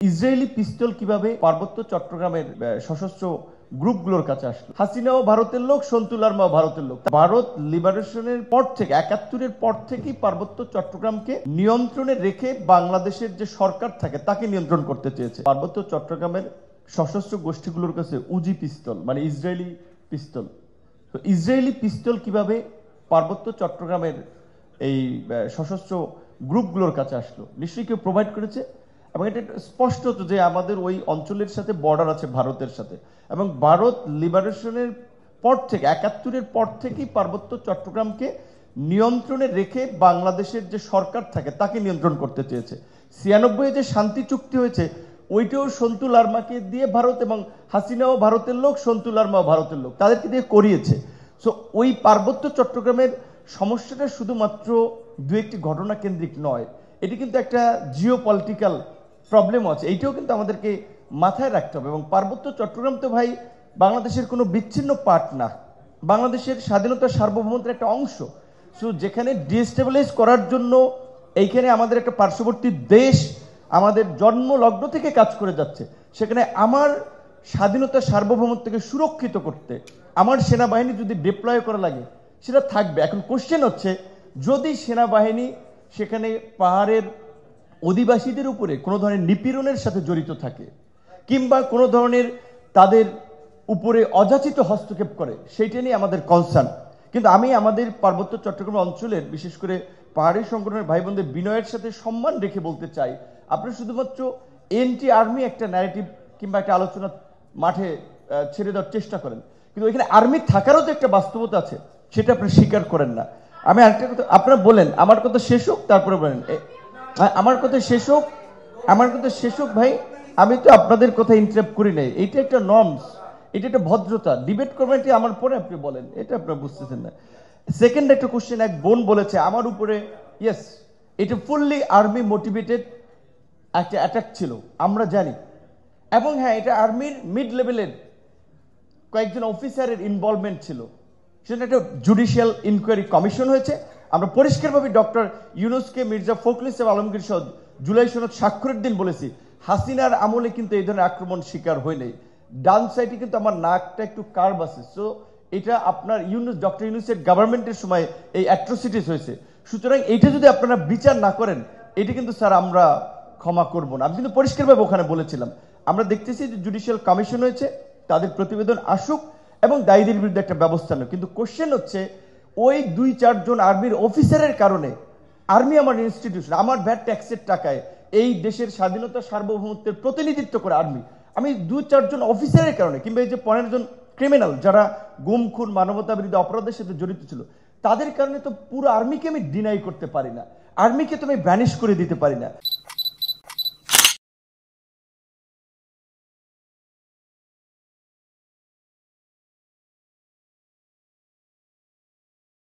Israeli পিস্তল কিভাবে পার্বত্য চট্টগ্রামের সশস্ত্র গ্রুপগুলোর কাছে আসলো? হাসিনাও ভারতের লোক, সন্তুল আর্মাও ভারতের লোক। ভারত লিবারেশনের পর থেকে ৭১-এর পর থেকেই পার্বত্য চট্টগ্রামকে নিয়ন্ত্রণে রেখে বাংলাদেশের যে সরকার থাকে তাকে নিয়ন্ত্রণ করতে চেয়েছে। পার্বত্য চট্টগ্রামের সশস্ত্র গোষ্ঠীগুলোর কাছে উজি পিস্তল মানে ইসরায়েলি পিস্তল। তো ইসরায়েলি পিস্তল কিভাবে পার্বত্য চট্টগ্রামের এই সশস্ত্র গ্রুপগুলোর কাছে আসলো? নিশ্চয়ই কেউ প্রোভাইড করেছে। এবং এটা স্পষ্ট যে আমাদের ওই অঞ্চলের সাথে বর্ডার আছে ভারতের সাথে, এবং ভারত লিবারেশনের পর থেকে ৭১-এর পর থেকেই পার্বত্য চট্টগ্রামকে নিয়ন্ত্রণে রেখে বাংলাদেশের যে সরকার থাকে তাকে নিয়ন্ত্রণ করতে চেয়েছে। ৯৬ যে শান্তি চুক্তি হয়েছে ওইটাও সন্তুল আর্মাকে দিয়ে ভারত, এবং হাসিনাও ভারতের লোক, সন্তুল আর্মাও ভারতের লোক, তাদেরকে দিয়ে করিয়েছে। সো ওই পার্বত্য চট্টগ্রামের সমস্যাটা শুধুমাত্র দু একটি ঘটনা কেন্দ্রিক নয়, এটি কিন্তু একটা জিও পলিটিক্যাল প্রবলেম আছে। এইটাও কিন্তু আমাদেরকে মাথায় রাখতে হবে। এবং পার্বত্য চট্টগ্রাম তো ভাই বাংলাদেশের কোনো বিচ্ছিন্ন পার্ট না, বাংলাদেশের স্বাধীনতা সার্বভৌমত্বের একটা অংশ। সো যেখানে ডিস্টেবিলাইজ করার জন্য এইখানে আমাদের একটা পার্শ্ববর্তী দেশ আমাদের জন্মলগ্ন থেকে কাজ করে যাচ্ছে, সেখানে আমার স্বাধীনতা সার্বভৌমত্বকে সুরক্ষিত করতে আমার সেনাবাহিনী যদি ডিপ্লয় করা লাগে সেটা থাকবে। এখন কোশ্চেন হচ্ছে, যদি সেনাবাহিনী সেখানে পাহাড়ের অধিবাসীদের উপরে কোনো ধরনের নিপীড়নের সাথে জড়িত থাকে কিংবা কোনো ধরনের তাদের উপরে অযাচিত হস্তক্ষেপ করে, সেইটা নিয়ে আমাদের কনসার্ন। কিন্তু আমি আমাদের পার্বত্য চট্টগ্রাম অঞ্চলের বিশেষ করে পাহাড়ি সংগঠনের ভাই বোনদের বিনয়ের সাথে সম্মান রেখে বলতে চাই, আপনারা শুধুমাত্র এনটি আর্মি একটা ন্যারেটিভ কিংবা একটা আলোচনা মাঠে ছেড়ে দেওয়ার চেষ্টা করেন, কিন্তু এখানে আর্মি থাকারও তো একটা বাস্তবতা আছে, সেটা আপনি স্বীকার করেন না। আমি আরেকটা কথা আপনারা বলেন, আমার কথা শেষ হোক তারপরে বলেন। আমার কথা শেষ হোক ভাই, আমি তো আপনাদের কথা ইন্টারাপ্ট করি নাই। এইটা একটা নর্মস, এটা একটা ভদ্রতা। ডিবেট করবেন এটি আমার পরে আপনি বলেন, এটা আপনারা বুঝতেছেন না। সেকেন্ড একটা কোশ্চেন, এক বোন বলেছে আমার উপরে, ইয়েস এটা ফুললি আর্মি মোটিভেটেড একটা অ্যাটাক ছিল, আমরা জানি। এবং হ্যাঁ, এটা আর্মির মিড লেভেলের কয়েকজন অফিসারের ইনভলভমেন্ট ছিল। সেটা একটা জুডিশিয়াল ইনকোয়ারি কমিশন হয়েছে। আমরা পরিষ্কারভাবে ডক্টর ইউনুসকে, মির্জা ফখরুল ইসলাম আলমগীর সহ জুলাই সনদ স্বাক্ষরের দিন বলেছি, হাসিনার আমলে কিন্তু এই ধরনের আক্রমণ শিকার হয় নাই। ডান সাইডে কিন্তু আমার নাকটা একটু কার্ভ আছে। সো এটা আপনার ডক্টর ইউনুসের গভর্নমেন্টের সময় এই অ্যাট্রোসিটিস হয়েছে। সুতরাং এইটা যদি আপনারা বিচার না করেন, এটা কিন্তু স্যার আমরা ক্ষমা করব না। আমি কিন্তু পরিষ্কারভাবে ওখানে বলেছিলাম, আমরা দেখতেছি যে জুডিশিয়াল কমিশন হয়েছে, তাদের প্রতিবেদন আসুক এবং দায়ীদের বিরুদ্ধে একটা ব্যবস্থা নেই। কিন্তু কোশ্চেন হচ্ছে, ওই ২-৪ জন আর্মির অফিসারের কারণে, আর্মি আমার ইনস্টিটিউশন, আমার ভ্যাট ট্যাক্সের টাকায় এই দেশের স্বাধীনতা সার্বভৌমত্বের প্রতিনিধিত্ব করে আর্মি, আমি ২-৪ জন অফিসারের কারণে কিংবা এই যে ১৫ জন ক্রিমিনাল যারা গুম খুন মানবতা বিরোধী অপরাধের সাথে জড়িত ছিল, তাদের কারণে তো পুরো আর্মিকে আমি ডিনাই করতে পারি না, আর্মিকে তো আমি ভ্যানিশ করে দিতে পারি না।